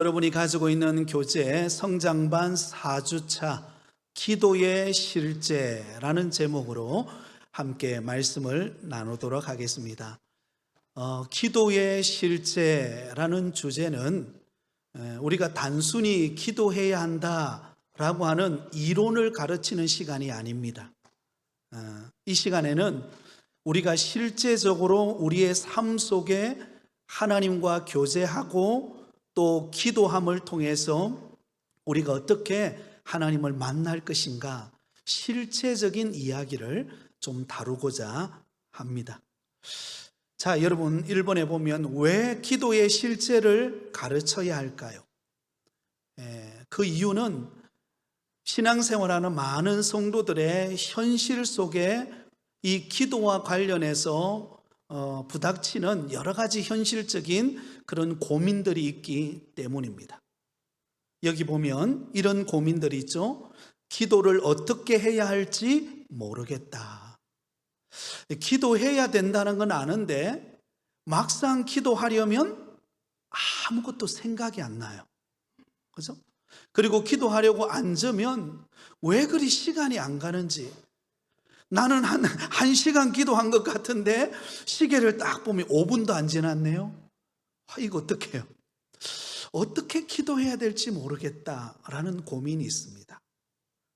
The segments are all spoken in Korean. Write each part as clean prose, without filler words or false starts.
여러분이 가지고 있는 교재 성장반 4주차 기도의 실제라는 제목으로 함께 말씀을 나누도록 하겠습니다. 기도의 실제라는 주제는 우리가 단순히 기도해야 한다라고 하는 이론을 가르치는 시간이 아닙니다. 이 시간에는 우리가 실제적으로 우리의 삶 속에 하나님과 교제하고 또 기도함을 통해서 우리가 어떻게 하나님을 만날 것인가 실체적인 이야기를 좀 다루고자 합니다. 자, 여러분 1번에 보면 왜 기도의 실제를 가르쳐야 할까요? 그 이유는 신앙생활하는 많은 성도들의 현실 속에 이 기도와 관련해서 부닥치는 여러 가지 현실적인 그런 고민들이 있기 때문입니다. 여기 보면 이런 고민들이 있죠. 기도를 어떻게 해야 할지 모르겠다. 기도해야 된다는 건 아는데 막상 기도하려면 아무것도 생각이 안 나요. 그죠? 그리고 기도하려고 앉으면 왜 그리 시간이 안 가는지, 나는 한 시간 기도한 것 같은데 시계를 딱 보면 5분도 안 지났네요. 이거 어떡해요? 어떻게 기도해야 될지 모르겠다라는 고민이 있습니다.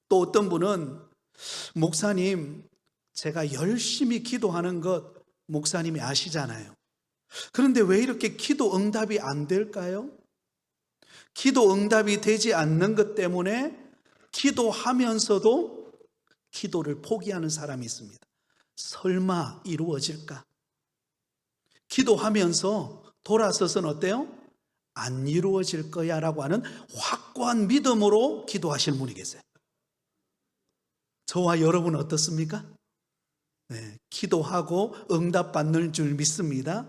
또 어떤 분은 목사님, 제가 열심히 기도하는 것 목사님이 아시잖아요. 그런데 왜 이렇게 기도 응답이 안 될까요? 기도 응답이 되지 않는 것 때문에 기도하면서도 기도를 포기하는 사람이 있습니다. 설마 이루어질까? 기도하면서 돌아서서는 어때요? 안 이루어질 거야 라고 하는 확고한 믿음으로 기도하시는 분이 계세요. 저와 여러분은 어떻습니까? 기도하고 응답받는 줄 믿습니다.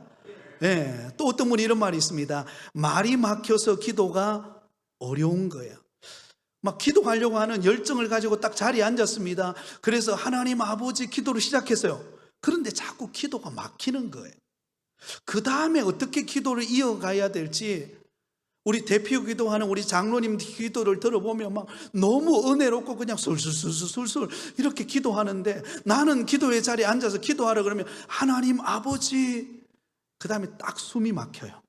또 어떤 분이 이런 말이 있습니다. 말이 막혀서 기도가 어려운 거예요. 막 기도하려고 하는 열정을 가지고 딱 자리에 앉았습니다. 그래서 하나님 아버지 기도를 시작했어요. 그런데 자꾸 기도가 막히는 거예요. 그 다음에 어떻게 기도를 이어가야 될지, 우리 대표 기도하는 우리 장로님 기도를 들어보면 막 너무 은혜롭고 그냥 술술술술 이렇게 기도하는데, 나는 기도의 자리에 앉아서 기도하라 그러면 하나님 아버지, 그 다음에 딱 숨이 막혀요.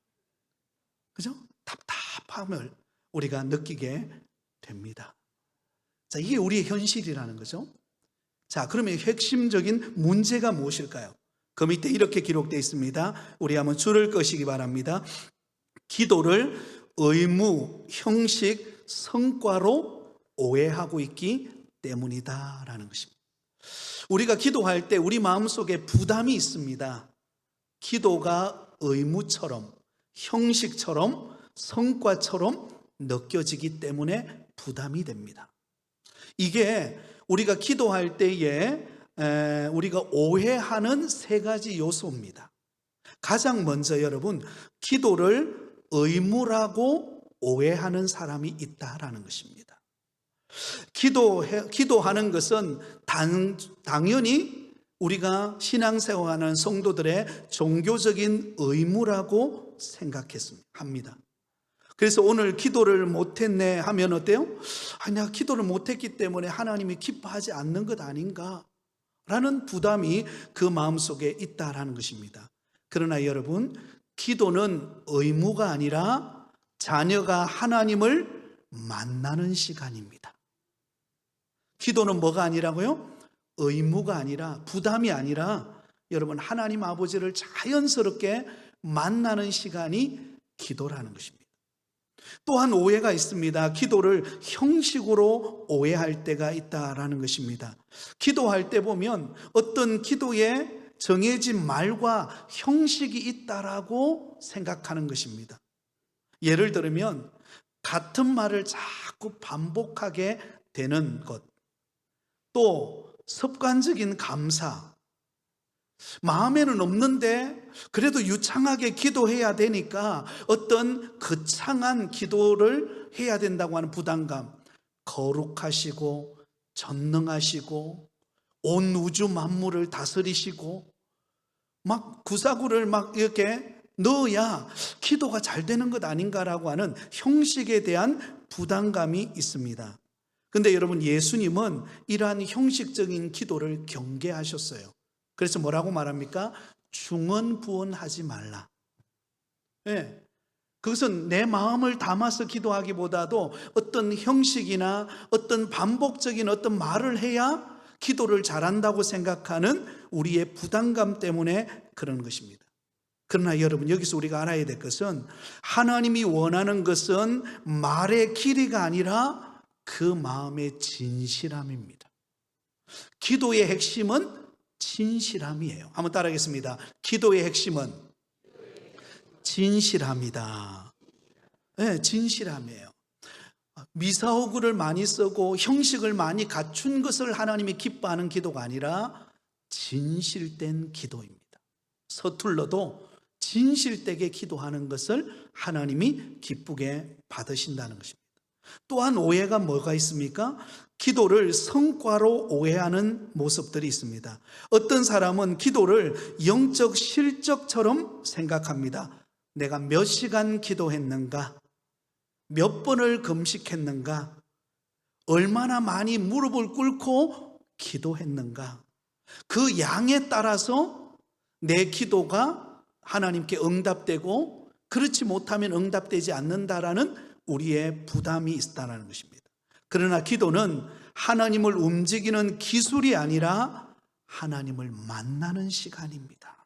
그죠? 답답함을 우리가 느끼게 됩니다. 자, 이게 우리의 현실이라는 거죠. 자, 그러면 핵심적인 문제가 무엇일까요? 그 밑에 이렇게 기록되어 있습니다. 우리 한번 줄을 끄시기 바랍니다. 기도를 의무, 형식, 성과로 오해하고 있기 때문이다라는 것입니다. 우리가 기도할 때 우리 마음속에 부담이 있습니다. 기도가 의무처럼, 형식처럼, 성과처럼 느껴지기 때문에 부담이 됩니다. 이게 우리가 기도할 때에 우리가 오해하는 세 가지 요소입니다. 가장 먼저 여러분, 기도를 의무라고 오해하는 사람이 있다라는 것입니다. 기도하는 것은 당연히 우리가 신앙생활하는 성도들의 종교적인 의무라고 생각합니다. 그래서 오늘 기도를 못했네 하면 어때요? 내가 기도를 못했기 때문에 하나님이 기뻐하지 않는 것 아닌가 라는 부담이 그 마음속에 있다라는 것입니다. 그러나 여러분, 기도는 의무가 아니라 자녀가 하나님을 만나는 시간입니다. 기도는 뭐가 아니라고요? 의무가 아니라, 부담이 아니라 여러분, 하나님 아버지를 자연스럽게 만나는 시간이 기도라는 것입니다. 또한 오해가 있습니다. 기도를 형식으로 오해할 때가 있다라는 것입니다. 기도할 때 보면 어떤 기도에 정해진 말과 형식이 있다라고 생각하는 것입니다. 예를 들면 같은 말을 자꾸 반복하게 되는 것, 또 습관적인 감사, 마음에는 없는데 그래도 유창하게 기도해야 되니까 어떤 거창한 기도를 해야 된다고 하는 부담감, 거룩하시고 전능하시고 온 우주 만물을 다스리시고 막 구사구를 막 이렇게 넣어야 기도가 잘 되는 것 아닌가라고 하는 형식에 대한 부담감이 있습니다. 근데 여러분, 예수님은 이러한 형식적인 기도를 경계하셨어요. 그래서 뭐라고 말합니까? 중언부언하지 말라. 네. 그것은 내 마음을 담아서 기도하기보다도 어떤 형식이나 어떤 반복적인 어떤 말을 해야 기도를 잘한다고 생각하는 우리의 부담감 때문에 그런 것입니다. 그러나 여러분, 여기서 우리가 알아야 될 것은 하나님이 원하는 것은 말의 길이가 아니라 그 마음의 진실함입니다. 기도의 핵심은 진실함이에요. 한번 따라하겠습니다. 기도의 핵심은 진실함이다. 네, 진실함이에요. 미사오구를 많이 쓰고 형식을 많이 갖춘 것을 하나님이 기뻐하는 기도가 아니라 진실된 기도입니다. 서툴러도 진실되게 기도하는 것을 하나님이 기쁘게 받으신다는 것입니다. 또한 오해가 뭐가 있습니까? 기도를 성과로 오해하는 모습들이 있습니다. 어떤 사람은 기도를 영적 실적처럼 생각합니다. 내가 몇 시간 기도했는가? 몇 번을 금식했는가? 얼마나 많이 무릎을 꿇고 기도했는가? 그 양에 따라서 내 기도가 하나님께 응답되고 그렇지 못하면 응답되지 않는다라는 우리의 부담이 있다는 것입니다. 그러나 기도는 하나님을 움직이는 기술이 아니라 하나님을 만나는 시간입니다.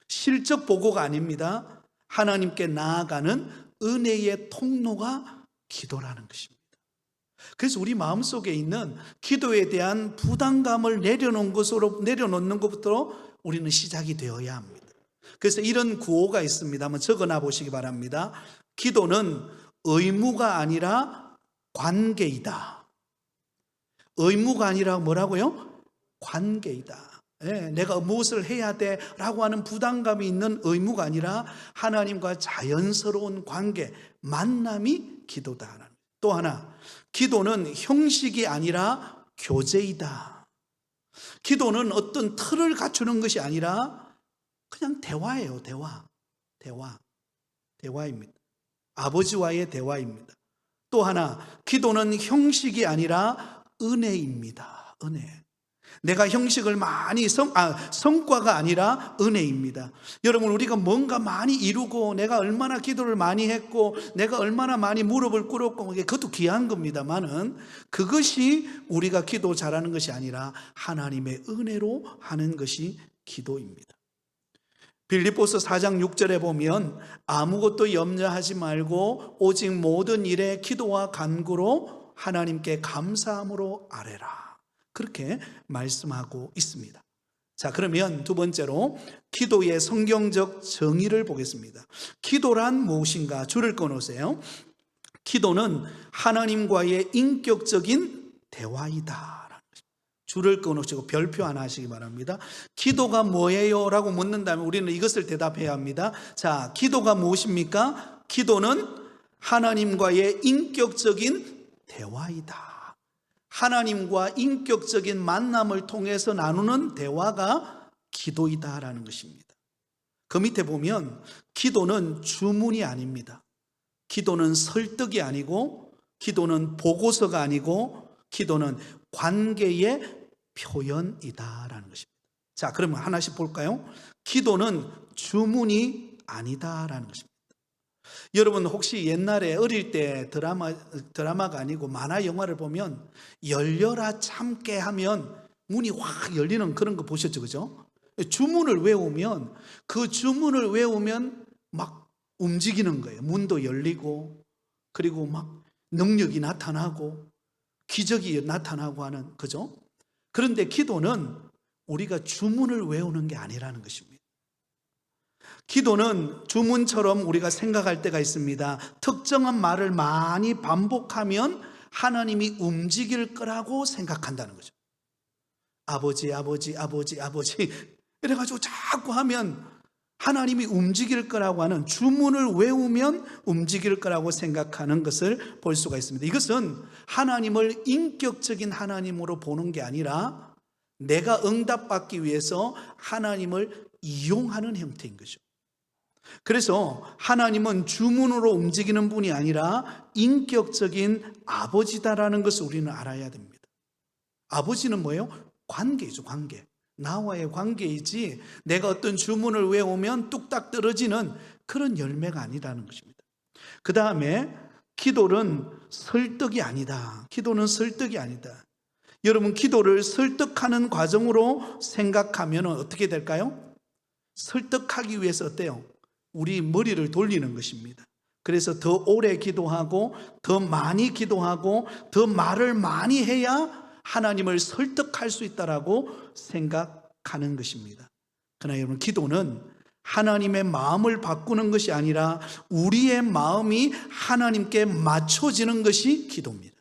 실적 보고가 아닙니다. 하나님께 나아가는 은혜의 통로가 기도라는 것입니다. 그래서 우리 마음속에 있는 기도에 대한 부담감을 내려놓는 것부터 우리는 시작이 되어야 합니다. 그래서 이런 구호가 있습니다. 한번 적어놔 보시기 바랍니다. 기도는 의무가 아니라 관계이다. 의무가 아니라 뭐라고요? 관계이다. 내가 무엇을 해야 돼 라고 하는 부담감이 있는 의무가 아니라 하나님과 자연스러운 관계, 만남이 기도다. 또 하나, 기도는 형식이 아니라 교제이다. 기도는 어떤 틀을 갖추는 것이 아니라 그냥 대화예요. 대화입니다. 아버지와의 대화입니다. 또 하나, 기도는 형식이 아니라 은혜입니다. 은혜. 내가 형식을 많이 성과가 아니라 은혜입니다. 여러분, 우리가 뭔가 많이 이루고 내가 얼마나 기도를 많이 했고 내가 얼마나 많이 무릎을 꿇었고 그것도 귀한 겁니다만은 그것이 우리가 기도 잘하는 것이 아니라 하나님의 은혜로 하는 것이 기도입니다. 빌립보서 4장 6절에 보면 아무것도 염려하지 말고 오직 모든 일에 기도와 간구로 하나님께 감사함으로 아뢰라. 그렇게 말씀하고 있습니다. 자, 그러면 두 번째로 기도의 성경적 정의를 보겠습니다. 기도란 무엇인가? 줄을 꺼놓으세요. 기도는 하나님과의 인격적인 대화이다. 줄을 꺼놓으시고 별표 하나 하시기 바랍니다. 기도가 뭐예요? 라고 묻는다면 우리는 이것을 대답해야 합니다. 자, 기도가 무엇입니까? 기도는 하나님과의 인격적인 대화이다. 하나님과 인격적인 만남을 통해서 나누는 대화가 기도이다라는 것입니다. 그 밑에 보면 기도는 주문이 아닙니다. 기도는 설득이 아니고 기도는 보고서가 아니고 기도는 관계의 표현이다라는 것입니다. 자, 그러면 하나씩 볼까요? 기도는 주문이 아니다라는 것입니다. 여러분, 혹시 옛날에 어릴 때 드라마가 아니고 만화 영화를 보면 열려라 참깨 하면 문이 확 열리는 그런 거 보셨죠? 그죠? 주문을 외우면 그 주문을 외우면 막 움직이는 거예요. 문도 열리고 그리고 막 능력이 나타나고 기적이 나타나고 하는, 그죠? 그런데 기도는 우리가 주문을 외우는 게 아니라는 것입니다. 기도는 주문처럼 우리가 생각할 때가 있습니다. 특정한 말을 많이 반복하면 하나님이 움직일 거라고 생각한다는 거죠. 아버지, 아버지, 아버지, 아버지 이래가지고 자꾸 하면 하나님이 움직일 거라고 하는, 주문을 외우면 움직일 거라고 생각하는 것을 볼 수가 있습니다. 이것은 하나님을 인격적인 하나님으로 보는 게 아니라 내가 응답받기 위해서 하나님을 이용하는 형태인 거죠. 그래서 하나님은 주문으로 움직이는 분이 아니라 인격적인 아버지다라는 것을 우리는 알아야 됩니다. 아버지는 뭐예요? 관계이죠, 관계. 나와의 관계이지 내가 어떤 주문을 외우면 뚝딱 떨어지는 그런 열매가 아니라는 것입니다. 그 다음에 기도는 설득이 아니다. 기도는 설득이 아니다. 여러분, 기도를 설득하는 과정으로 생각하면 어떻게 될까요? 설득하기 위해서 어때요? 우리 머리를 돌리는 것입니다. 그래서 더 오래 기도하고 더 많이 기도하고 더 말을 많이 해야 하나님을 설득할 수 있다라고 생각하는 것입니다. 그러나 여러분, 기도는 하나님의 마음을 바꾸는 것이 아니라 우리의 마음이 하나님께 맞춰지는 것이 기도입니다.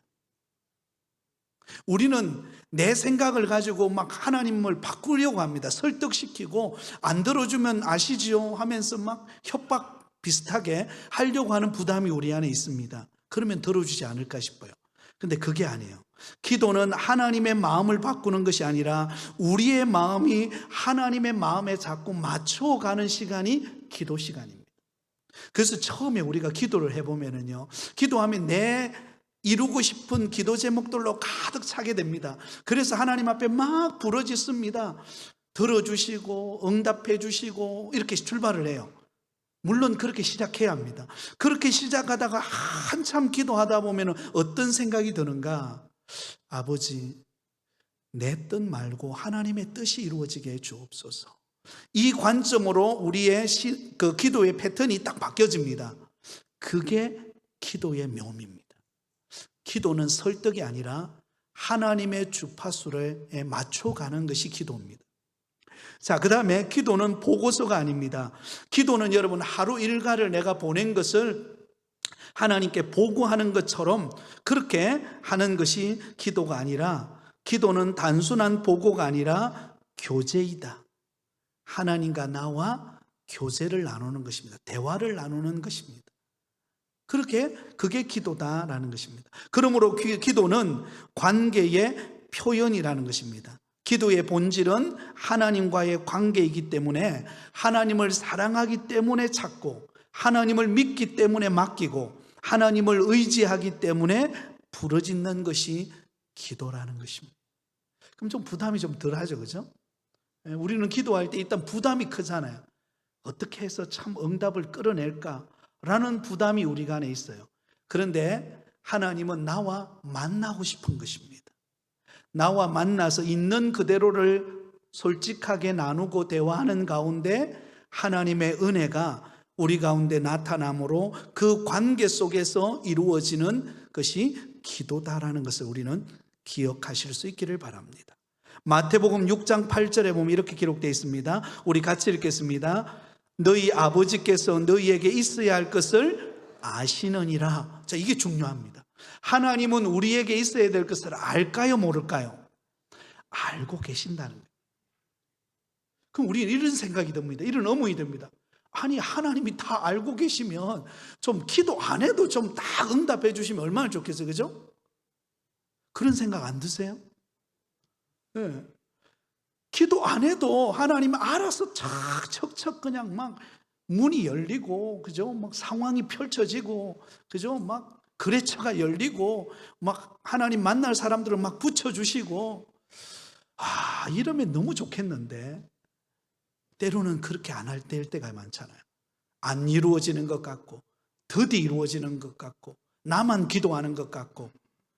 우리는 내 생각을 가지고 막 하나님을 바꾸려고 합니다. 설득시키고 안 들어주면 아시지요 하면서 막 협박 비슷하게 하려고 하는 부담이 우리 안에 있습니다. 그러면 들어주지 않을까 싶어요. 근데 그게 아니에요. 기도는 하나님의 마음을 바꾸는 것이 아니라 우리의 마음이 하나님의 마음에 자꾸 맞춰가는 시간이 기도 시간입니다. 그래서 처음에 우리가 기도를 해보면은요, 기도하면 내 이루고 싶은 기도 제목들로 가득 차게 됩니다. 그래서 하나님 앞에 막 부르짖습니다. 들어주시고 응답해 주시고 이렇게 출발을 해요. 물론 그렇게 시작해야 합니다. 그렇게 시작하다가 한참 기도하다 보면 어떤 생각이 드는가? 아버지, 내 뜻 말고 하나님의 뜻이 이루어지게 해 주옵소서. 이 관점으로 우리의 그 기도의 패턴이 딱 바뀌어집니다. 그게 기도의 묘미입니다. 기도는 설득이 아니라 하나님의 주파수에 맞춰가는 것이 기도입니다. 자, 그 다음에 기도는 보고서가 아닙니다. 기도는 여러분 하루 일과를 내가 보낸 것을 하나님께 보고하는 것처럼 그렇게 하는 것이 기도가 아니라, 기도는 단순한 보고가 아니라 교제이다. 하나님과 나와 교제를 나누는 것입니다. 대화를 나누는 것입니다. 그게 기도다라는 것입니다. 그러므로 기도는 관계의 표현이라는 것입니다. 기도의 본질은 하나님과의 관계이기 때문에 하나님을 사랑하기 때문에 찾고, 하나님을 믿기 때문에 맡기고, 하나님을 의지하기 때문에 부르짖는 것이 기도라는 것입니다. 그럼 좀 부담이 좀 덜하죠, 그죠? 우리는 기도할 때 일단 부담이 크잖아요. 어떻게 해서 참 응답을 끌어낼까라는 부담이 우리가 안에 있어요. 그런데 하나님은 나와 만나고 싶은 것입니다. 나와 만나서 있는 그대로를 솔직하게 나누고 대화하는 가운데 하나님의 은혜가 우리 가운데 나타남으로 그 관계 속에서 이루어지는 것이 기도다라는 것을 우리는 기억하실 수 있기를 바랍니다. 마태복음 6장 8절에 보면 이렇게 기록되어 있습니다. 우리 같이 읽겠습니다. 너희 아버지께서 너희에게 있어야 할 것을 아시느니라. 자, 이게 중요합니다. 하나님은 우리에게 있어야 될 것을 알까요, 모를까요? 알고 계신다는 거예요. 그럼 우리는 이런 생각이 듭니다. 이런 의문이 듭니다. 아니, 하나님이 다 알고 계시면 좀 기도 안 해도 좀 다 응답해 주시면 얼마나 좋겠어요, 그죠? 그런 생각 안 드세요? 네. 기도 안 해도 하나님 알아서 척척척 그냥 막 문이 열리고, 그죠? 막 상황이 펼쳐지고, 그죠? 막 거래처가 열리고, 막 하나님 만날 사람들을 막 붙여주시고, 이러면 너무 좋겠는데, 때로는 그렇게 안 할 때가 많잖아요. 안 이루어지는 것 같고, 더디 이루어지는 것 같고, 나만 기도하는 것 같고,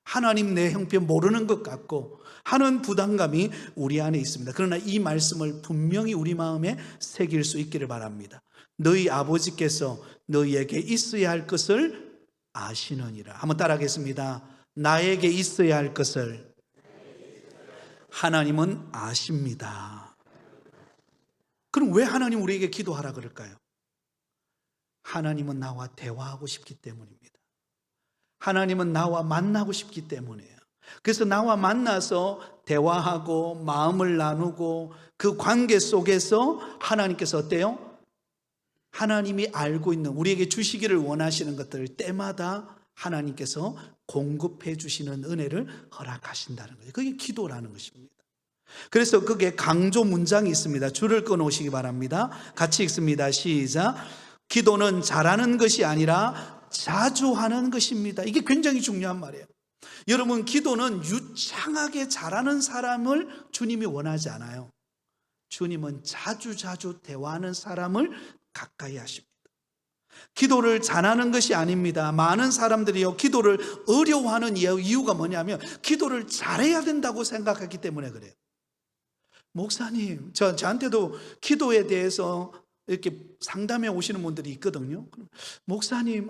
하나님 내 형편 모르는 것 같고 하는 부담감이 우리 안에 있습니다. 그러나 이 말씀을 분명히 우리 마음에 새길 수 있기를 바랍니다. 너희 아버지께서 너희에게 있어야 할 것을 아시느니라. 한번 따라하겠습니다. 나에게 있어야 할 것을 하나님은 아십니다. 그럼 왜 하나님 우리에게 기도하라 그럴까요? 하나님은 나와 대화하고 싶기 때문입니다. 하나님은 나와 만나고 싶기 때문이에요. 그래서 나와 만나서 대화하고 마음을 나누고 그 관계 속에서 하나님께서 어때요? 하나님이 알고 있는 우리에게 주시기를 원하시는 것들을 때마다 하나님께서 공급해 주시는 은혜를 허락하신다는 거예요. 그게 기도라는 것입니다. 그래서 그게 강조 문장이 있습니다. 줄을 끊어 오시기 바랍니다. 같이 읽습니다. 시작. 기도는 잘하는 것이 아니라 자주 하는 것입니다. 이게 굉장히 중요한 말이에요. 여러분, 기도는 유창하게 잘하는 사람을 주님이 원하지 않아요. 주님은 자주 대화하는 사람을 가까이 하십니다. 기도를 잘하는 것이 아닙니다. 많은 사람들이요, 기도를 어려워하는 이유가 뭐냐면 기도를 잘해야 된다고 생각하기 때문에 그래요. 목사님, 저한테도 기도에 대해서 이렇게 상담해 오시는 분들이 있거든요. 목사님,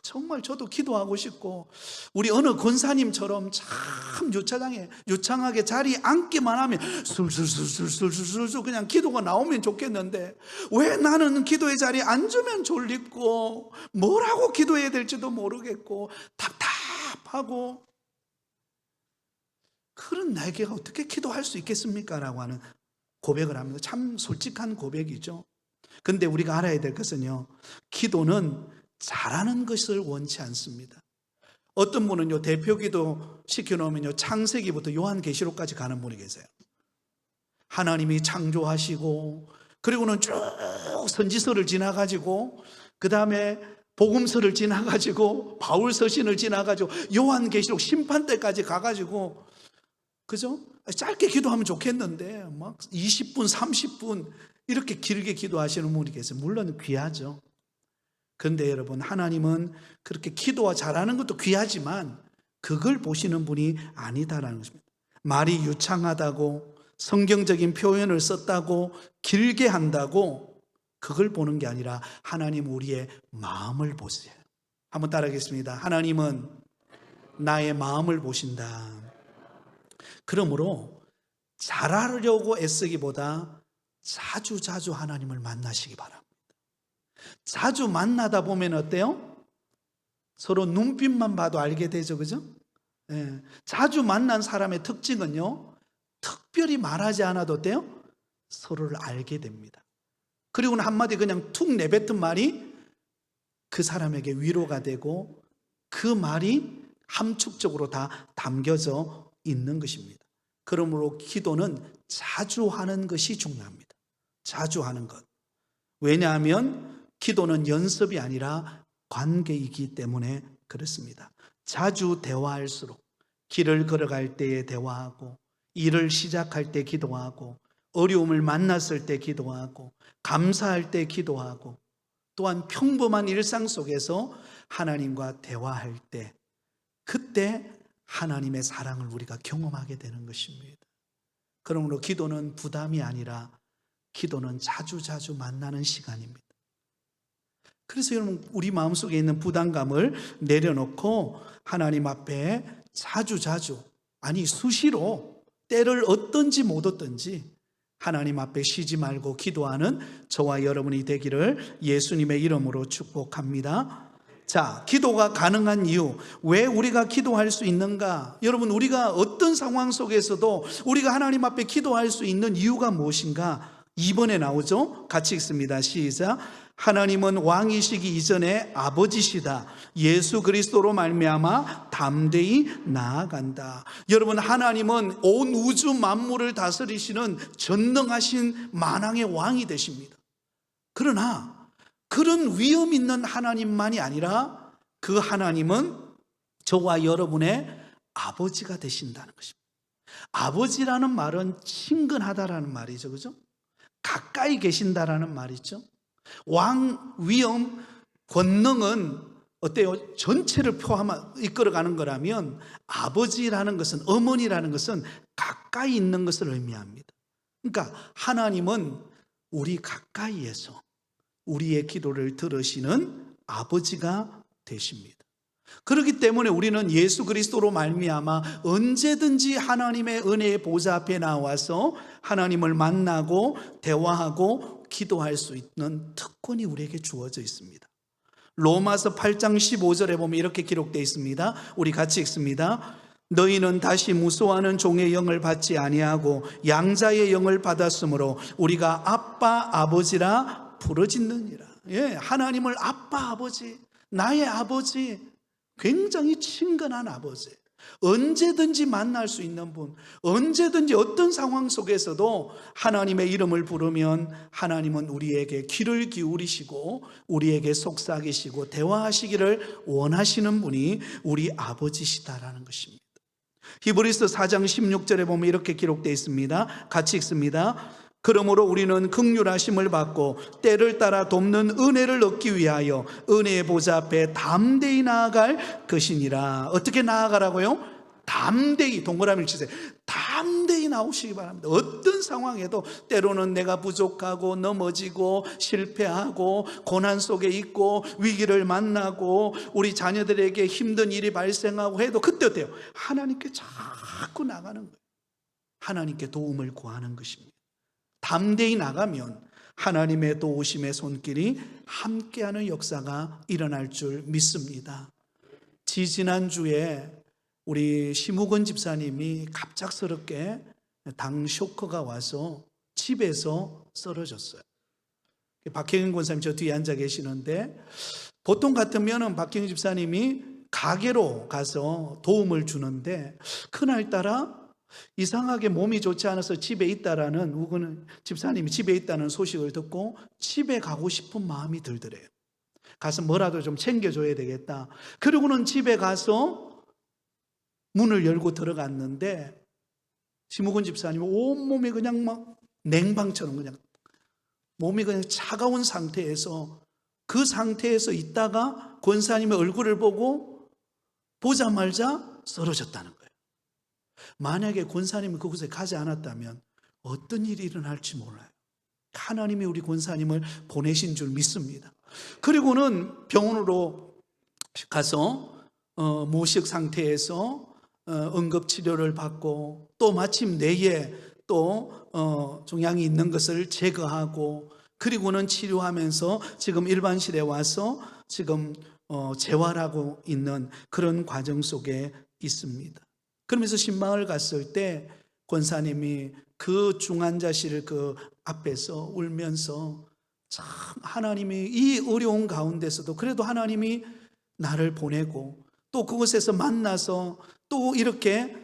정말 저도 기도하고 싶고 우리 어느 권사님처럼 참 유창하게 자리에 앉기만 하면 술술술술술술 그냥 기도가 나오면 좋겠는데 왜 나는 기도의 자리에 앉으면 졸립고 뭘 하고 기도해야 될지도 모르겠고 답답하고, 그런 나에게 어떻게 기도할 수 있겠습니까? 라고 하는 고백을 합니다. 참 솔직한 고백이죠. 근데 우리가 알아야 될 것은요, 기도는 잘하는 것을 원치 않습니다. 어떤 분은요, 대표기도 시켜놓으면요, 창세기부터 요한계시록까지 가는 분이 계세요. 하나님이 창조하시고, 그리고는 쭉 선지서를 지나가지고, 그 다음에 복음서를 지나가지고, 바울서신을 지나가지고, 요한계시록 심판때까지 가가지고, 그죠? 짧게 기도하면 좋겠는데 막 20분, 30분 이렇게 길게 기도하시는 분이 계세요. 물론 귀하죠. 그런데 여러분, 하나님은 그렇게 기도와 잘하는 것도 귀하지만 그걸 보시는 분이 아니다라는 것입니다. 말이 유창하다고, 성경적인 표현을 썼다고, 길게 한다고 그걸 보는 게 아니라 하나님 우리의 마음을 보세요. 한번 따라하겠습니다. 하나님은 나의 마음을 보신다. 그러므로 잘하려고 애쓰기보다 자주 하나님을 만나시기 바랍니다. 자주 만나다 보면 어때요? 서로 눈빛만 봐도 알게 되죠, 그죠? 예. 자주 만난 사람의 특징은요, 특별히 말하지 않아도 어때요? 서로를 알게 됩니다. 그리고는 한마디 그냥 툭 내뱉은 말이 그 사람에게 위로가 되고 그 말이 함축적으로 다 담겨져 있는 것입니다. 그러므로 기도는 자주 하는 것이 중요합니다. 자주 하는 것. 왜냐하면 기도는 연습이 아니라 관계이기 때문에 그렇습니다. 자주 대화할수록, 길을 걸어갈 때에 대화하고, 일을 시작할 때 기도하고, 어려움을 만났을 때 기도하고, 감사할 때 기도하고, 또한 평범한 일상 속에서 하나님과 대화할 때, 그때 하나님의 사랑을 우리가 경험하게 되는 것입니다. 그러므로 기도는 부담이 아니라 기도는 자주 만나는 시간입니다. 그래서 여러분, 우리 마음속에 있는 부담감을 내려놓고 하나님 앞에 자주, 아니 수시로, 때를 얻든지 못 얻든지 하나님 앞에 쉬지 말고 기도하는 저와 여러분이 되기를 예수님의 이름으로 축복합니다. 자, 기도가 가능한 이유, 왜 우리가 기도할 수 있는가? 여러분, 우리가 어떤 상황 속에서도 우리가 하나님 앞에 기도할 수 있는 이유가 무엇인가? 2번에 나오죠? 같이 읽습니다. 시작. 하나님은 왕이시기 이전에 아버지시다. 예수 그리스도로 말미암아 담대히 나아간다. 여러분, 하나님은 온 우주 만물을 다스리시는 전능하신 만왕의 왕이 되십니다. 그러나 그런 위험 있는 하나님만이 아니라 그 하나님은 저와 여러분의 아버지가 되신다는 것입니다. 아버지라는 말은 친근하다라는 말이죠, 그죠? 가까이 계신다라는 말이죠. 왕, 위엄, 권능은 어때요? 전체를 이끌어가는 거라면 아버지라는 것은, 어머니라는 것은 가까이 있는 것을 의미합니다. 그러니까 하나님은 우리 가까이에서 우리의 기도를 들으시는 아버지가 되십니다. 그렇기 때문에 우리는 예수 그리스도로 말미암아 언제든지 하나님의 은혜의 보좌 앞에 나와서 하나님을 만나고 대화하고 기도할 수 있는 특권이 우리에게 주어져 있습니다. 로마서 8장 15절에 보면 이렇게 기록되어 있습니다. 우리 같이 읽습니다. 너희는 다시 무소하는 종의 영을 받지 아니하고 양자의 영을 받았으므로 우리가 아빠 아버지라 부르짖느니라. 예, 하나님을 아빠 아버지, 나의 아버지, 굉장히 친근한 아버지. 언제든지 만날 수 있는 분, 언제든지 어떤 상황 속에서도 하나님의 이름을 부르면 하나님은 우리에게 귀를 기울이시고 우리에게 속삭이시고 대화하시기를 원하시는 분이 우리 아버지시다라는 것입니다. 히브리서 4장 16절에 보면 이렇게 기록되어 있습니다. 같이 읽습니다. 그러므로 우리는 긍휼하심을 받고 때를 따라 돕는 은혜를 얻기 위하여 은혜의 보좌 앞에 담대히 나아갈 것이니라. 어떻게 나아가라고요? 담대히, 동그라미를 치세요. 담대히 나오시기 바랍니다. 어떤 상황에도 때로는 내가 부족하고 넘어지고 실패하고 고난 속에 있고 위기를 만나고 우리 자녀들에게 힘든 일이 발생하고 해도 그때 어때요? 하나님께 자꾸 나가는 거예요. 하나님께 도움을 구하는 것입니다. 담대히 나가면 하나님의 도우심의 손길이 함께하는 역사가 일어날 줄 믿습니다. 지지난주에 우리 심우근 집사님이 갑작스럽게 당 쇼크가 와서 집에서 쓰러졌어요. 박혜경 권사님 저 뒤에 앉아 계시는데, 보통 같으면 박혜경 집사님이 가게로 가서 도움을 주는데 그날따라 이상하게 몸이 좋지 않아서 집에 있다라는, 우근 집사님이 집에 있다는 소식을 듣고 집에 가고 싶은 마음이 들더래요. 가서 뭐라도 좀 챙겨줘야 되겠다. 그러고는 집에 가서 문을 열고 들어갔는데 심우근 집사님은 온몸이 그냥 막 냉방처럼 그냥 몸이 그냥 차가운 상태에서, 그 상태에서 있다가 권사님의 얼굴을 보고 보자마자 쓰러졌다는 거예요. 만약에 권사님이 그곳에 가지 않았다면 어떤 일이 일어날지 몰라요. 하나님이 우리 권사님을 보내신 줄 믿습니다. 그리고는 병원으로 가서 무식 상태에서 응급치료를 받고, 또 마침 뇌에 또 종양이 있는 것을 제거하고, 그리고는 치료하면서 지금 일반실에 와서 지금 재활하고 있는 그런 과정 속에 있습니다. 그러면서 신방을 갔을 때 권사님이 그 중환자실 그 앞에서 울면서, 참 하나님이 이 어려운 가운데서도 그래도 하나님이 나를 보내고 또 그곳에서 만나서 또 이렇게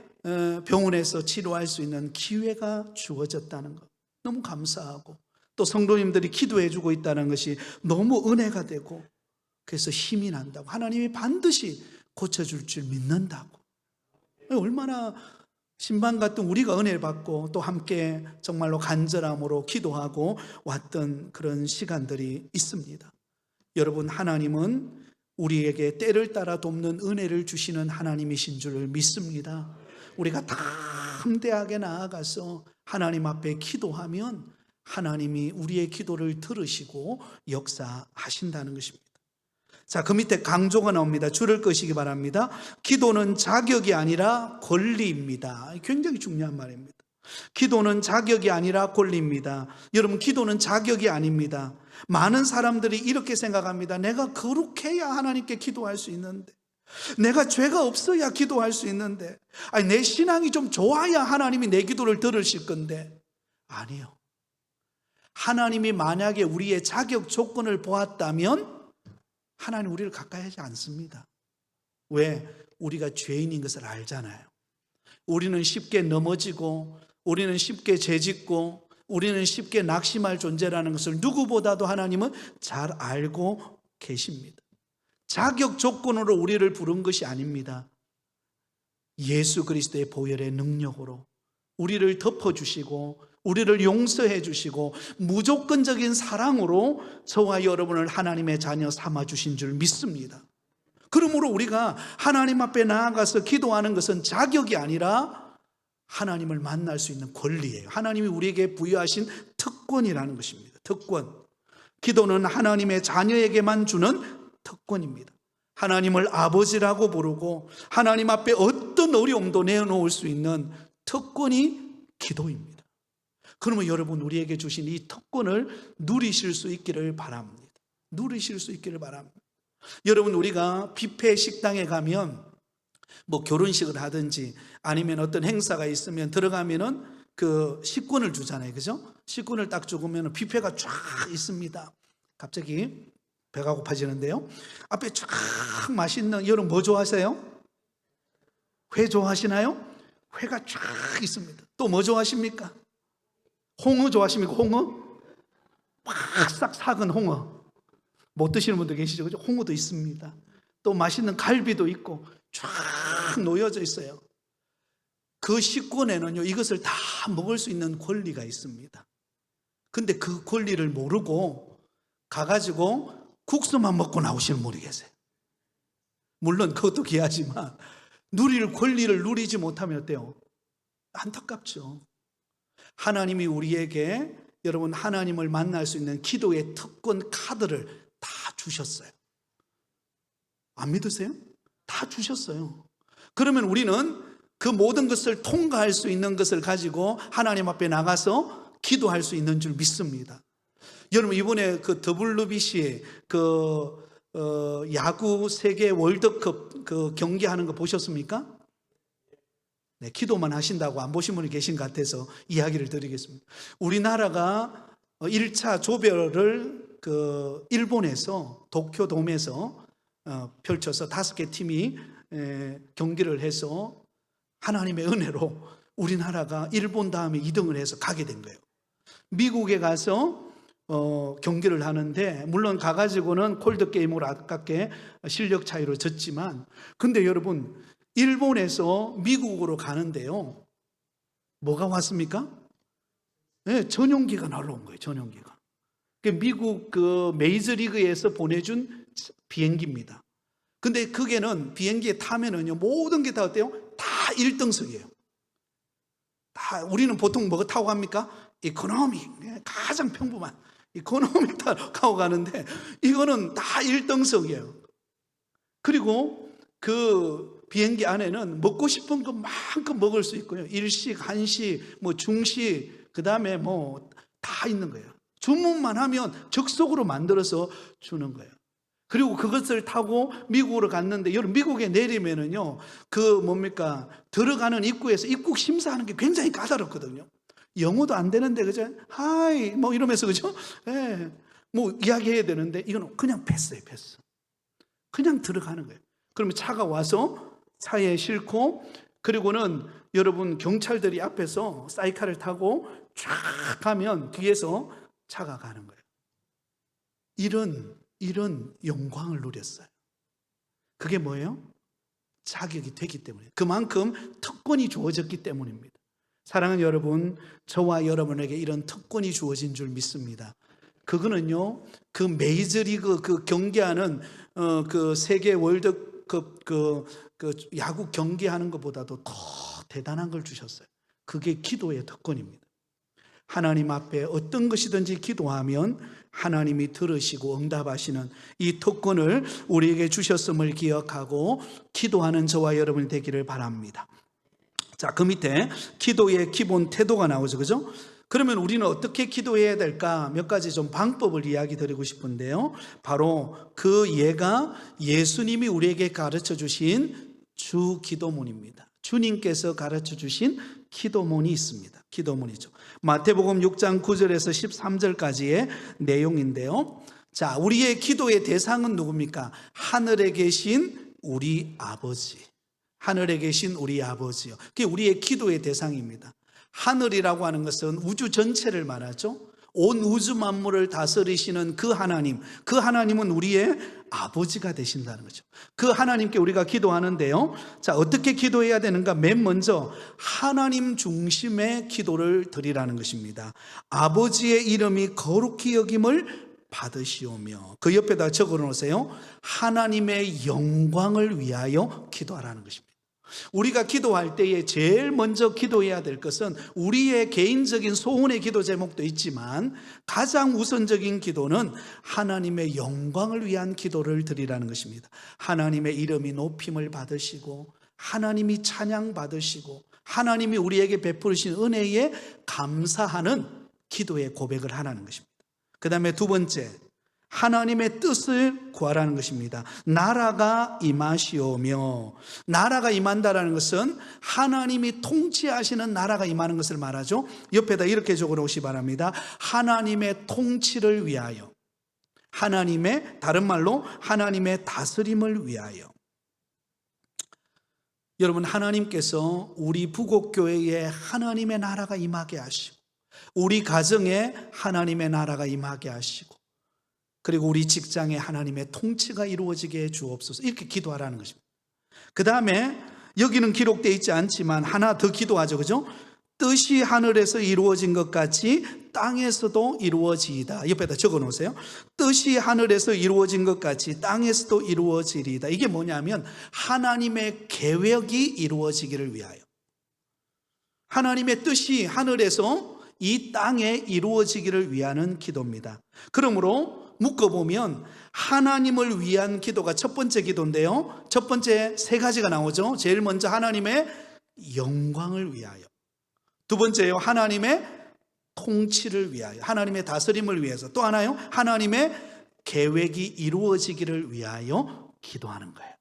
병원에서 치료할 수 있는 기회가 주어졌다는 것, 너무 감사하고, 또 성도님들이 기도해 주고 있다는 것이 너무 은혜가 되고, 그래서 힘이 난다고, 하나님이 반드시 고쳐줄 줄 믿는다고. 얼마나 신방 같은 우리가 은혜를 받고 또 함께 정말로 간절함으로 기도하고 왔던 그런 시간들이 있습니다. 여러분, 하나님은 우리에게 때를 따라 돕는 은혜를 주시는 하나님이신 줄을 믿습니다. 우리가 담대하게 나아가서 하나님 앞에 기도하면 하나님이 우리의 기도를 들으시고 역사하신다는 것입니다. 자, 그 밑에 강조가 나옵니다. 줄을 끄시기 바랍니다. 기도는 자격이 아니라 권리입니다. 굉장히 중요한 말입니다. 기도는 자격이 아니라 권리입니다. 여러분, 기도는 자격이 아닙니다. 많은 사람들이 이렇게 생각합니다. 내가 거룩해야 하나님께 기도할 수 있는데, 내가 죄가 없어야 기도할 수 있는데, 아니, 내 신앙이 좀 좋아야 하나님이 내 기도를 들으실 건데, 아니요. 하나님이 만약에 우리의 자격 조건을 보았다면 하나님 우리를 가까이 하지 않습니다. 왜? 우리가 죄인인 것을 알잖아요. 우리는 쉽게 넘어지고, 우리는 쉽게 죄짓고, 우리는 쉽게 낙심할 존재라는 것을 누구보다도 하나님은 잘 알고 계십니다. 자격 조건으로 우리를 부른 것이 아닙니다. 예수 그리스도의 보혈의 능력으로 우리를 덮어주시고 우리를 용서해 주시고 무조건적인 사랑으로 저와 여러분을 하나님의 자녀 삼아주신 줄 믿습니다. 그러므로 우리가 하나님 앞에 나아가서 기도하는 것은 자격이 아니라 하나님을 만날 수 있는 권리예요. 하나님이 우리에게 부여하신 특권이라는 것입니다. 특권. 기도는 하나님의 자녀에게만 주는 특권입니다. 하나님을 아버지라고 부르고 하나님 앞에 어떤 어려움도 내놓을 수 있는 특권이 기도입니다. 그러면 여러분, 우리에게 주신 이 특권을 누리실 수 있기를 바랍니다. 누리실 수 있기를 바랍니다. 여러분, 우리가 뷔페 식당에 가면 뭐 결혼식을 하든지 아니면 어떤 행사가 있으면 들어가면은 그 식권을 주잖아요. 그죠? 식권을 딱 주면 뷔페가 쫙 있습니다. 갑자기 배가 고파지는데요. 앞에 쫙 맛있는, 여러분 뭐 좋아하세요? 회 좋아하시나요? 회가 쫙 있습니다. 또 뭐 좋아하십니까? 홍어 좋아하십니까? 홍어? 싹 삭은 홍어. 못 드시는 분도 계시죠? 그죠? 홍어도 있습니다. 또 맛있는 갈비도 있고 쫙 놓여져 있어요. 그 식권에는요, 이것을 다 먹을 수 있는 권리가 있습니다. 근데 그 권리를 모르고 가가지고 국수만 먹고 나오시는 분이 계세요. 물론 그것도 귀하지만 누릴 권리를 누리지 못하면 어때요? 안타깝죠. 하나님이 우리에게, 여러분, 하나님을 만날 수 있는 기도의 특권 카드를 다 주셨어요. 안 믿으세요? 다 주셨어요. 그러면 우리는 그 모든 것을 통과할 수 있는 것을 가지고 하나님 앞에 나가서 기도할 수 있는 줄 믿습니다. 여러분, 이번에 그 WBC 야구 세계 월드컵 그 경기하는 거 보셨습니까? 네, 기도만 하신다고 안 보신 분이 계신 것 같아서 이야기를 드리겠습니다. 우리나라가 1차 조별을 그 일본에서 도쿄돔에서 펼쳐서 5개 팀이 경기를 해서 하나님의 은혜로 우리나라가 일본 다음에 2등을 해서 가게 된 거예요. 미국에 가서 경기를 하는데, 물론 가가지고는 콜드게임으로 아깝게 실력 차이로 졌지만, 근데 여러분, 일본에서 미국으로 가는데요, 뭐가 왔습니까? 네, 전용기가 날라온 거예요. 전용기가. 미국 그 메이저리그에서 보내준 비행기입니다. 근데 그게는 비행기에 타면은요, 모든 게 다 어때요? 다 1등석이에요. 다. 우리는 보통 뭐 타고 갑니까? 이코노미, 가장 평범한 이코노미 타고 가는데, 이거는 다 1등석이에요. 그리고 그 비행기 안에는 먹고 싶은 것만큼 먹을 수 있고요. 일식, 한식, 뭐 중식, 그 다음에 뭐 다 있는 거예요. 주문만 하면 적석으로 만들어서 주는 거예요. 그리고 그것을 타고 미국으로 갔는데, 여러분, 미국에 내리면은요, 들어가는 입구에서 입국 심사하는 게 굉장히 까다롭거든요. 영어도 안 되는데, 그죠? 하이, 뭐 이러면서, 그죠? 예. 뭐 이야기해야 되는데, 이건 그냥 패스예요, 패스. 그냥 들어가는 거예요. 그러면 차가 와서 차에 싣고, 그리고는 여러분, 경찰들이 앞에서 사이카를 타고 쫙 가면 뒤에서 차가 가는 거예요. 이런 영광을 누렸어요. 그게 뭐예요? 자격이 되기 때문에, 그만큼 특권이 주어졌기 때문입니다. 사랑하는 여러분, 저와 여러분에게 이런 특권이 주어진 줄 믿습니다. 그거는요, 그 메이저리그 그 경기하는 그 세계 월드컵 그 야구 경기하는 것보다도 더 대단한 걸 주셨어요. 그게 기도의 특권입니다. 하나님 앞에 어떤 것이든지 기도하면 하나님이 들으시고 응답하시는 이 특권을 우리에게 주셨음을 기억하고 기도하는 저와 여러분이 되기를 바랍니다. 자, 그 밑에 기도의 기본 태도가 나오죠, 그죠? 그러면 우리는 어떻게 기도해야 될까? 몇 가지 좀 방법을 이야기 드리고 싶은데요, 바로 그 예가 예수님이 우리에게 가르쳐 주신 주 기도문입니다. 주님께서 가르쳐 주신 기도문이 있습니다. 기도문이죠. 마태복음 6장 9절에서 13절까지의 내용인데요, 자, 우리의 기도의 대상은 누굽니까? 하늘에 계신 우리 아버지. 하늘에 계신 우리 아버지요. 그게 우리의 기도의 대상입니다. 하늘이라고 하는 것은 우주 전체를 말하죠. 온 우주 만물을 다스리시는 그 하나님, 그 하나님은 우리의 아버지가 되신다는 거죠. 그 하나님께 우리가 기도하는데요, 자, 어떻게 기도해야 되는가? 맨 먼저 하나님 중심의 기도를 드리라는 것입니다. 아버지의 이름이 거룩히 여김을 받으시오며, 그 옆에다 적어 놓으세요. 하나님의 영광을 위하여 기도하라는 것입니다. 우리가 기도할 때에 제일 먼저 기도해야 될 것은 우리의 개인적인 소원의 기도 제목도 있지만, 가장 우선적인 기도는 하나님의 영광을 위한 기도를 드리라는 것입니다. 하나님의 이름이 높임을 받으시고, 하나님이 찬양 받으시고, 하나님이 우리에게 베푸신 은혜에 감사하는 기도의 고백을 하라는 것입니다. 그 다음에 두 번째, 하나님의 뜻을 구하라는 것입니다. 나라가 임하시오며, 나라가 임한다라는 것은 하나님이 통치하시는 나라가 임하는 것을 말하죠. 옆에다 이렇게 적어놓으시 바랍니다. 하나님의 통치를 위하여, 하나님의, 다른 말로 하나님의 다스림을 위하여. 여러분, 하나님께서 우리 부곡교회에 하나님의 나라가 임하게 하시고, 우리 가정에 하나님의 나라가 임하게 하시고, 그리고 우리 직장에 하나님의 통치가 이루어지게 해 주옵소서, 이렇게 기도하라는 것입니다. 그 다음에 여기는 기록되어 있지 않지만 하나 더 기도하죠, 그죠? 뜻이 하늘에서 이루어진 것 같이 땅에서도 이루어지이다. 옆에다 적어 놓으세요. 뜻이 하늘에서 이루어진 것 같이 땅에서도 이루어지리이다. 이게 뭐냐면 하나님의 계획이 이루어지기를 위하여, 하나님의 뜻이 하늘에서 이 땅에 이루어지기를 위하는 기도입니다. 그러므로 묶어보면 하나님을 위한 기도가 첫 번째 기도인데요, 첫 번째 세 가지가 나오죠. 제일 먼저 하나님의 영광을 위하여, 두 번째요 하나님의 통치를 위하여, 하나님의 다스림을 위해서, 또 하나요 하나님의 계획이 이루어지기를 위하여 기도하는 거예요.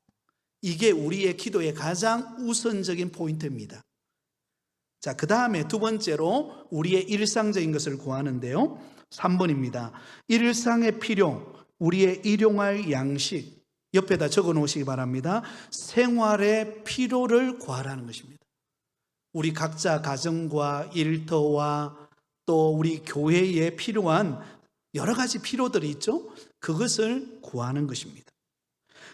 이게 우리의 기도의 가장 우선적인 포인트입니다. 자, 그 다음에 두 번째로 우리의 일상적인 것을 구하는데요, 3번입니다. 일상의 필요, 우리의 일용할 양식, 옆에다 적어 놓으시기 바랍니다. 생활의 필요를 구하라는 것입니다. 우리 각자 가정과 일터와 또 우리 교회에 필요한 여러 가지 필요들이 있죠. 그것을 구하는 것입니다.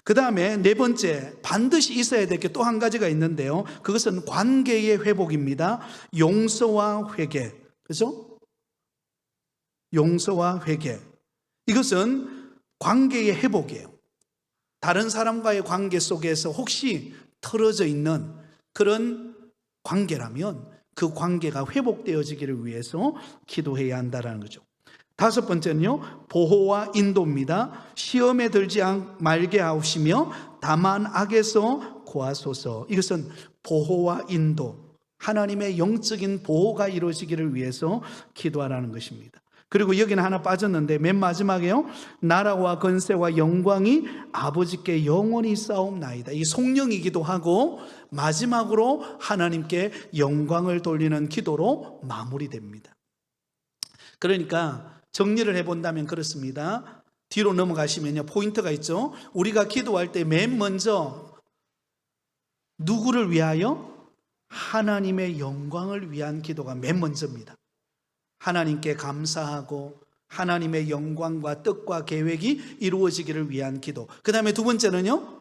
그 다음에 네 번째, 반드시 있어야 될 게 또 한 가지가 있는데요, 그것은 관계의 회복입니다. 용서와 회개, 그죠? 용서와 회개, 이것은 관계의 회복이에요. 다른 사람과의 관계 속에서 혹시 틀어져 있는 그런 관계라면 그 관계가 회복되어지기를 위해서 기도해야 한다는 거죠. 다섯 번째는요, 보호와 인도입니다. 시험에 들지 말게 하시며 다만 악에서 구하소서. 이것은 보호와 인도, 하나님의 영적인 보호가 이루어지기를 위해서 기도하라는 것입니다. 그리고 여기는 하나 빠졌는데 맨 마지막에요, 나라와 권세와 영광이 아버지께 영원히 싸움나이다. 이 송영이기도 하고 마지막으로 하나님께 영광을 돌리는 기도로 마무리됩니다. 그러니까 정리를 해본다면 그렇습니다. 뒤로 넘어가시면요, 포인트가 있죠. 우리가 기도할 때 맨 먼저 누구를 위하여? 하나님의 영광을 위한 기도가 맨 먼저입니다. 하나님께 감사하고 하나님의 영광과 뜻과 계획이 이루어지기를 위한 기도. 그 다음에 두 번째는요,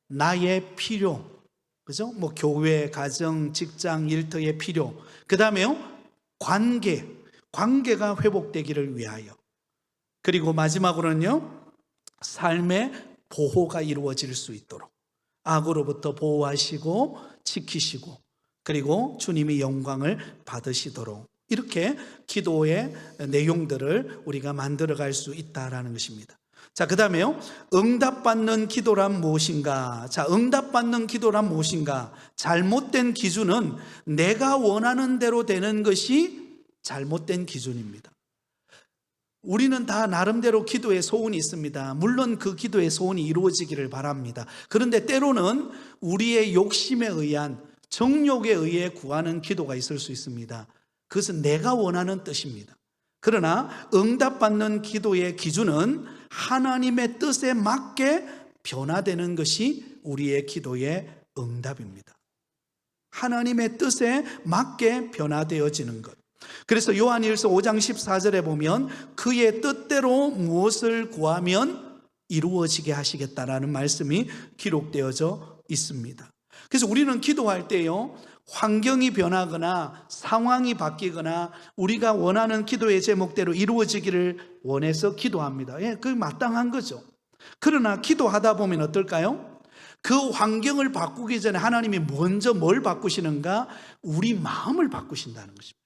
나의 필요, 그죠? 뭐 교회, 가정, 직장, 일터의 필요. 그 다음에요, 관계가 회복되기를 위하여. 그리고 마지막으로는요, 삶의 보호가 이루어질 수 있도록 악으로부터 보호하시고 지키시고, 그리고 주님의 영광을 받으시도록, 이렇게 기도의 내용들을 우리가 만들어갈 수 있다라는 것입니다. 자, 그 다음에요, 응답받는 기도란 무엇인가? 자, 응답받는 기도란 무엇인가? 잘못된 기준은 내가 원하는 대로 되는 것이 잘못된 기준입니다. 우리는 다 나름대로 기도의 소원이 있습니다. 물론 그 기도의 소원이 이루어지기를 바랍니다. 그런데 때로는 우리의 욕심에 의한, 정욕에 의해 구하는 기도가 있을 수 있습니다. 그것은 내가 원하는 뜻입니다. 그러나 응답받는 기도의 기준은 하나님의 뜻에 맞게 변화되는 것이 우리의 기도의 응답입니다. 하나님의 뜻에 맞게 변화되어지는 것. 그래서 요한일서 5장 14절에 보면 그의 뜻대로 무엇을 구하면 이루어지게 하시겠다라는 말씀이 기록되어져 있습니다. 그래서 우리는 기도할 때요, 환경이 변하거나 상황이 바뀌거나 우리가 원하는 기도의 제목대로 이루어지기를 원해서 기도합니다. 예, 그게 마땅한 거죠. 그러나 기도하다 보면 어떨까요? 그 환경을 바꾸기 전에 하나님이 먼저 뭘 바꾸시는가? 우리 마음을 바꾸신다는 것입니다.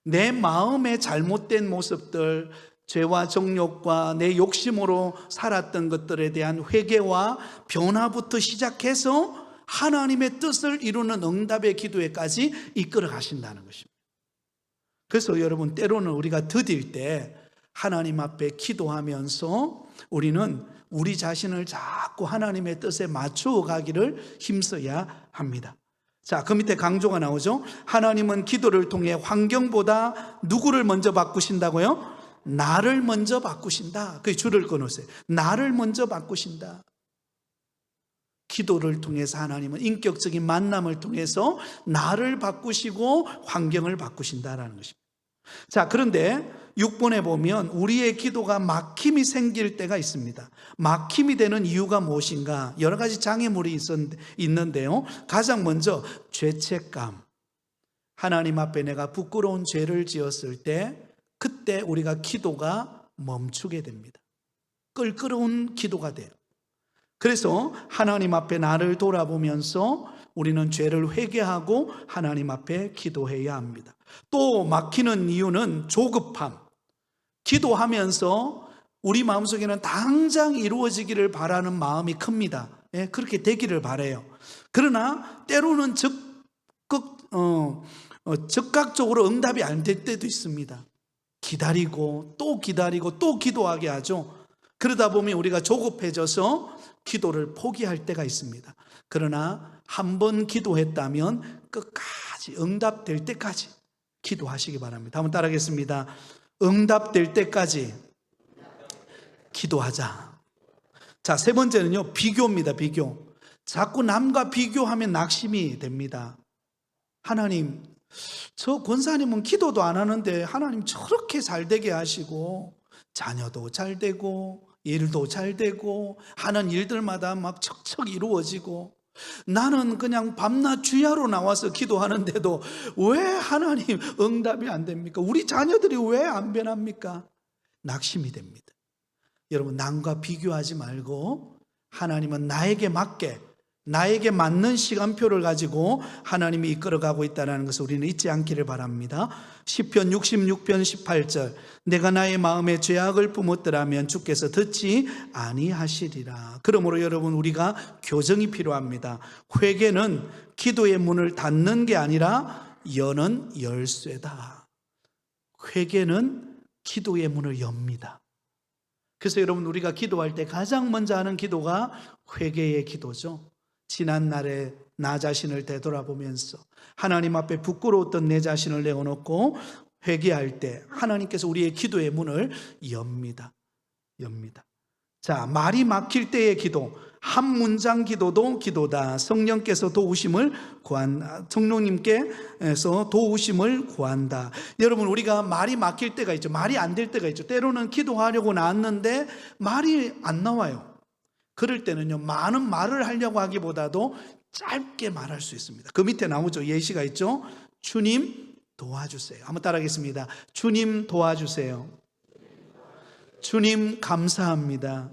내 마음의 잘못된 모습들, 죄와 정욕과 내 욕심으로 살았던 것들에 대한 회개와 변화부터 시작해서 하나님의 뜻을 이루는 응답의 기도에까지 이끌어 가신다는 것입니다. 그래서 여러분, 때로는 우리가 더딜 때 하나님 앞에 기도하면서 우리는 우리 자신을 자꾸 하나님의 뜻에 맞추어 가기를 힘써야 합니다. 자, 그 밑에 강조가 나오죠. 하나님은 기도를 통해 환경보다 누구를 먼저 바꾸신다고요? 나를 먼저 바꾸신다. 그 줄을 끊으세요. 나를 먼저 바꾸신다. 기도를 통해서 하나님은 인격적인 만남을 통해서 나를 바꾸시고 환경을 바꾸신다라는 것입니다. 자, 그런데 6번에 보면 우리의 기도가 막힘이 생길 때가 있습니다. 막힘이 되는 이유가 무엇인가? 여러 가지 장애물이 있는데요. 가장 먼저 죄책감. 하나님 앞에 내가 부끄러운 죄를 지었을 때 그때 우리가 기도가 멈추게 됩니다. 껄끄러운 기도가 돼요. 그래서 하나님 앞에 나를 돌아보면서 우리는 죄를 회개하고 하나님 앞에 기도해야 합니다. 또 막히는 이유는 조급함. 기도하면서 우리 마음속에는 당장 이루어지기를 바라는 마음이 큽니다. 예, 그렇게 되기를 바라요. 그러나 때로는 즉각적으로 응답이 안 될 때도 있습니다. 기다리고 또 기도하게 하죠. 그러다 보면 우리가 조급해져서 기도를 포기할 때가 있습니다. 그러나 한 번 기도했다면 끝까지 응답될 때까지 기도하시기 바랍니다. 한번 따라하겠습니다. 응답될 때까지 기도하자. 자, 세 번째는요, 비교입니다. 비교. 자꾸 남과 비교하면 낙심이 됩니다. 하나님, 저 권사님은 기도도 안 하는데 하나님 저렇게 잘 되게 하시고 자녀도 잘 되고 일도 잘 되고 하는 일들마다 막 척척 이루어지고 나는 그냥 밤낮 주야로 나와서 기도하는데도 왜 하나님 응답이 안 됩니까? 우리 자녀들이 왜 안 변합니까? 낙심이 됩니다. 여러분, 남과 비교하지 말고 하나님은 나에게 맞는 시간표를 가지고 하나님이 이끌어가고 있다는 것을 우리는 잊지 않기를 바랍니다. 시편 66편 18절, 내가 나의 마음에 죄악을 품었더라면 주께서 듣지 아니하시리라. 그러므로 여러분, 우리가 교정이 필요합니다. 회개는 기도의 문을 닫는 게 아니라 여는 열쇠다. 회개는 기도의 문을 엽니다. 그래서 여러분, 우리가 기도할 때 가장 먼저 하는 기도가 회개의 기도죠. 지난날에 나 자신을 되돌아보면서 하나님 앞에 부끄러웠던 내 자신을 내어놓고 회개할 때 하나님께서 우리의 기도의 문을 엽니다. 자, 말이 막힐 때의 기도, 한 문장 기도도 기도다. 성령님께서 도우심을 구한다. 여러분, 우리가 말이 막힐 때가 있죠. 말이 안 될 때가 있죠. 때로는 기도하려고 나왔는데 말이 안 나와요. 그럴 때는요, 많은 말을 하려고 하기보다도 짧게 말할 수 있습니다. 그 밑에 나오죠. 예시가 있죠. 주님 도와주세요. 한번 따라하겠습니다. 주님 도와주세요. 주님 감사합니다.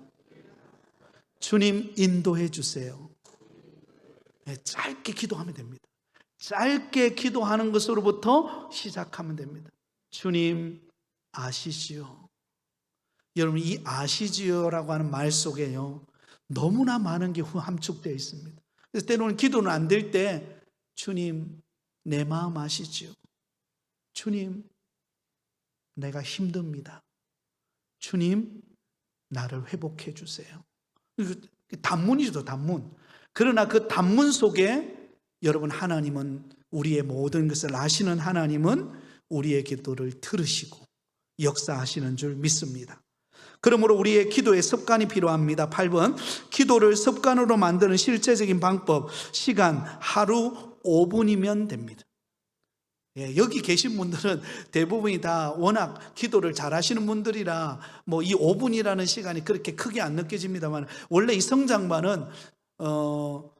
주님 인도해 주세요. 네, 짧게 기도하면 됩니다. 짧게 기도하는 것으로부터 시작하면 됩니다. 주님 아시지요. 여러분, 이 아시지요라고 하는 말 속에요, 너무나 많은 게 함축되어 있습니다. 그래서 때로는 기도는 안 될 때 주님 내 마음 아시지요. 주님 내가 힘듭니다. 주님 나를 회복해 주세요. 단문이죠, 단문. 그러나 그 단문 속에 여러분, 하나님은, 우리의 모든 것을 아시는 하나님은 우리의 기도를 들으시고 역사하시는 줄 믿습니다. 그러므로 우리의 기도에 습관이 필요합니다. 8번, 기도를 습관으로 만드는 실제적인 방법, 시간 하루 5분이면 됩니다. 예, 여기 계신 분들은 대부분이 다 워낙 기도를 잘 하시는 분들이라 뭐 이 5분이라는 시간이 그렇게 크게 안 느껴집니다만, 원래 이 성장반은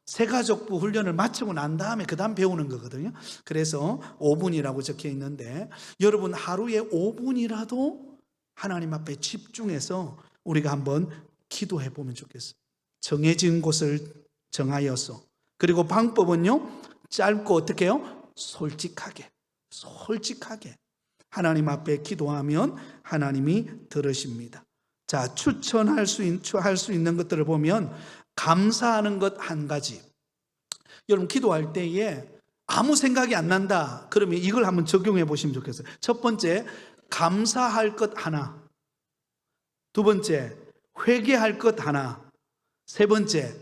새가족부 훈련을 마치고 난 다음에 그 다음 배우는 거거든요. 그래서 5분이라고 적혀 있는데, 여러분 하루에 5분이라도 하나님 앞에 집중해서 우리가 한번 기도해 보면 좋겠어요. 정해진 곳을 정하여서. 그리고 방법은요, 짧고 어떻게 해요? 솔직하게 하나님 앞에 기도하면 하나님이 들으십니다. 자, 추천할 수 있는 것들을 보면 감사하는 것 한 가지. 여러분, 기도할 때에 아무 생각이 안 난다 그러면 이걸 한번 적용해 보시면 좋겠어요. 첫 번째, 감사할 것 하나. 두 번째, 회개할 것 하나. 세 번째,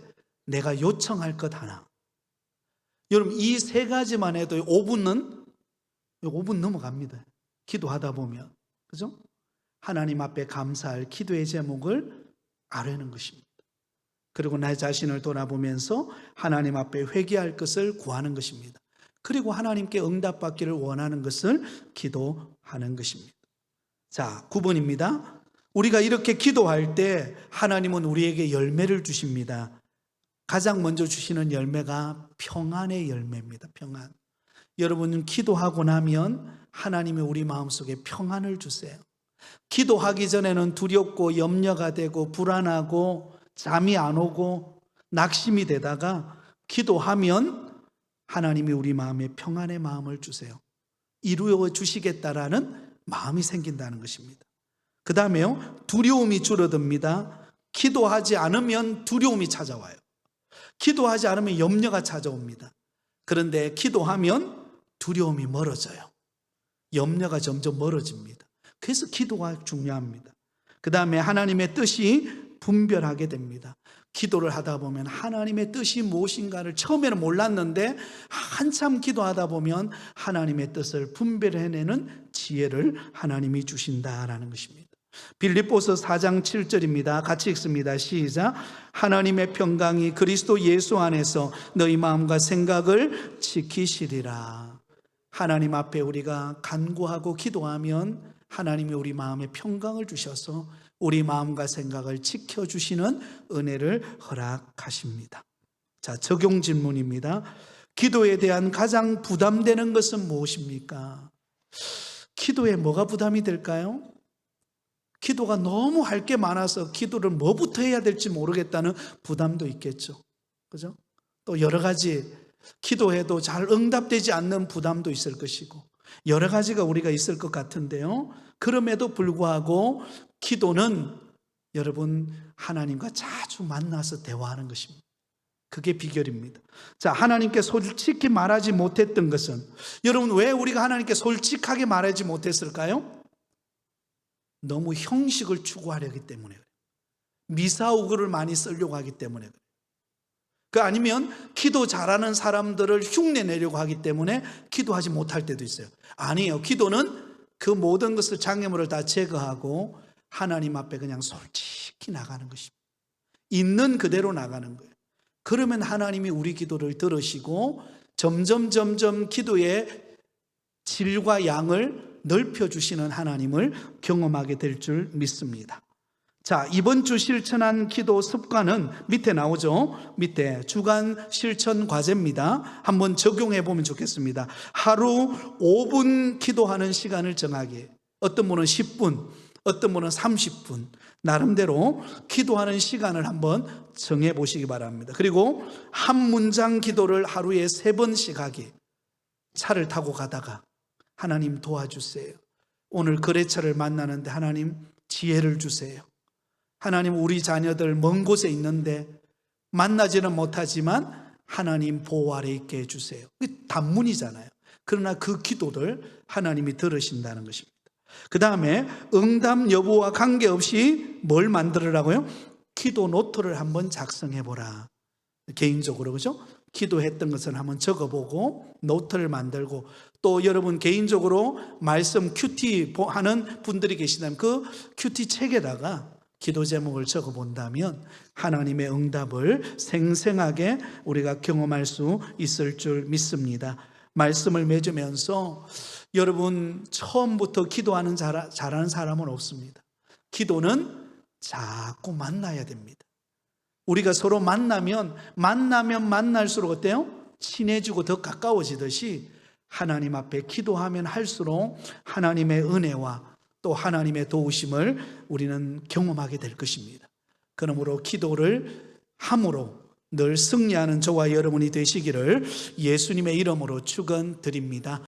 내가 요청할 것 하나. 여러분, 이 세 가지만 해도 5분 넘어갑니다. 기도하다 보면. 그죠? 하나님 앞에 감사할 기도의 제목을 아뢰는 것입니다. 그리고 내 자신을 돌아보면서 하나님 앞에 회개할 것을 구하는 것입니다. 그리고 하나님께 응답받기를 원하는 것을 기도하는 것입니다. 자, 9번입니다. 우리가 이렇게 기도할 때 하나님은 우리에게 열매를 주십니다. 가장 먼저 주시는 열매가 평안의 열매입니다. 평안. 여러분은 기도하고 나면 하나님이 우리 마음속에 평안을 주세요. 기도하기 전에는 두렵고 염려가 되고 불안하고 잠이 안 오고 낙심이 되다가 기도하면 하나님이 우리 마음에 평안의 마음을 주세요. 이루어 주시겠다라는 마음이 생긴다는 것입니다. 그 다음에요, 두려움이 줄어듭니다. 기도하지 않으면 두려움이 찾아와요. 기도하지 않으면 염려가 찾아옵니다. 그런데 기도하면 두려움이 멀어져요. 염려가 점점 멀어집니다. 그래서 기도가 중요합니다. 그 다음에 하나님의 뜻이 분별하게 됩니다. 기도를 하다 보면 하나님의 뜻이 무엇인가를 처음에는 몰랐는데 한참 기도하다 보면 하나님의 뜻을 분별해내는 지혜를 하나님이 주신다라는 것입니다. 빌립보서 4장 7절입니다. 같이 읽습니다. 시작. 하나님의 평강이 그리스도 예수 안에서 너희 마음과 생각을 지키시리라. 하나님 앞에 우리가 간구하고 기도하면 하나님이 우리 마음에 평강을 주셔서 우리 마음과 생각을 지켜주시는 은혜를 허락하십니다. 자, 적용 질문입니다. 기도에 대한 가장 부담되는 것은 무엇입니까? 기도에 뭐가 부담이 될까요? 기도가 너무 할 게 많아서 기도를 뭐부터 해야 될지 모르겠다는 부담도 있겠죠. 그죠? 또 여러 가지 기도해도 잘 응답되지 않는 부담도 있을 것이고 여러 가지가 우리가 있을 것 같은데요. 그럼에도 불구하고 기도는 여러분 하나님과 자주 만나서 대화하는 것입니다. 그게 비결입니다. 자, 하나님께 솔직히 말하지 못했던 것은, 여러분 왜 우리가 하나님께 솔직하게 말하지 못했을까요? 너무 형식을 추구하려기 때문에 그래요. 미사오그를 많이 쓰려고 하기 때문에 그래요. 그 아니면 기도 잘하는 사람들을 흉내내려고 하기 때문에 기도하지 못할 때도 있어요. 아니에요. 기도는 그 모든 것을 장애물을 다 제거하고 하나님 앞에 그냥 솔직히 나가는 것입니다. 있는 그대로 나가는 거예요. 그러면 하나님이 우리 기도를 들으시고 점점 기도의 질과 양을 넓혀주시는 하나님을 경험하게 될 줄 믿습니다. 자, 이번 주 실천한 기도 습관은 밑에 나오죠. 밑에 주간 실천 과제입니다. 한번 적용해 보면 좋겠습니다. 하루 5분 기도하는 시간을 정하기. 어떤 분은 10분, 어떤 분은 30분, 나름대로 기도하는 시간을 한번 정해 보시기 바랍니다. 그리고 한 문장 기도를 하루에 3번씩 하기. 차를 타고 가다가 하나님 도와주세요. 오늘 거래처를 만나는데 하나님 지혜를 주세요. 하나님 우리 자녀들 먼 곳에 있는데 만나지는 못하지만 하나님 보호 아래 있게 해주세요. 단문이잖아요. 그러나 그 기도를 하나님이 들으신다는 것입니다. 그 다음에 응답 여부와 관계없이 뭘 만들으라고요? 기도 노트를 한번 작성해 보라. 개인적으로, 그죠? 기도했던 것을 한번 적어보고 노트를 만들고, 또 여러분 개인적으로 말씀 큐티 하는 분들이 계시다면 그 큐티 책에다가 기도 제목을 적어본다면 하나님의 응답을 생생하게 우리가 경험할 수 있을 줄 믿습니다. 말씀을 맺으면서 여러분 처음부터 기도하는 잘하는 사람은 없습니다. 기도는 자꾸 만나야 됩니다. 우리가 서로 만나면 만날수록 어때요? 친해지고 더 가까워지듯이 하나님 앞에 기도하면 할수록 하나님의 은혜와 또 하나님의 도우심을 우리는 경험하게 될 것입니다. 그러므로 기도를 함으로 늘 승리하는 저와 여러분이 되시기를 예수님의 이름으로 축원드립니다.